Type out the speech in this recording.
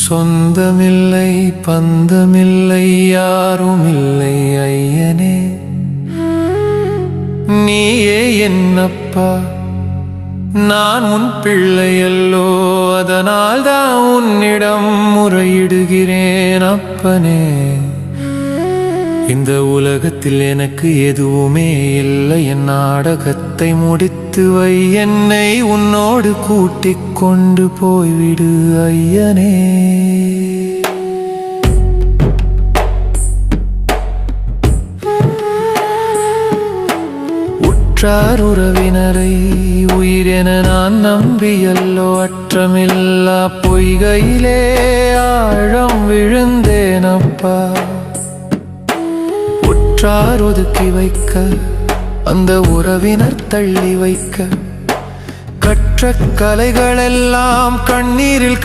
சொந்தமில்லை பந்தமில்லை யாருமில்லை ஐயனே, நீயே என்னப்பா, நான் உன் பிள்ளையல்லோ, அதனால் தான் உன்னிடம் முறையிடுகிறேன் அப்பனே. இந்த உலகத்தில் எனக்கு எதுவுமே இல்லை, என் நாடகத்தை முடித்து வை, என்னை உன்னோடு கூட்டிக் கொண்டு போய்விடு ஐயனே. உற்றார் உறவினரை உயிரென நான் நம்பியல்லோ, அற்றமில்லா பொய்கையிலே ஆழம் விழுந்தேனப்பா. உற்றார் ஒதுக்கி வைக்க, அந்த உறவினர் தள்ளி வைக்க, கற்ற கலைகளெல்லாம் கண்ணீரில்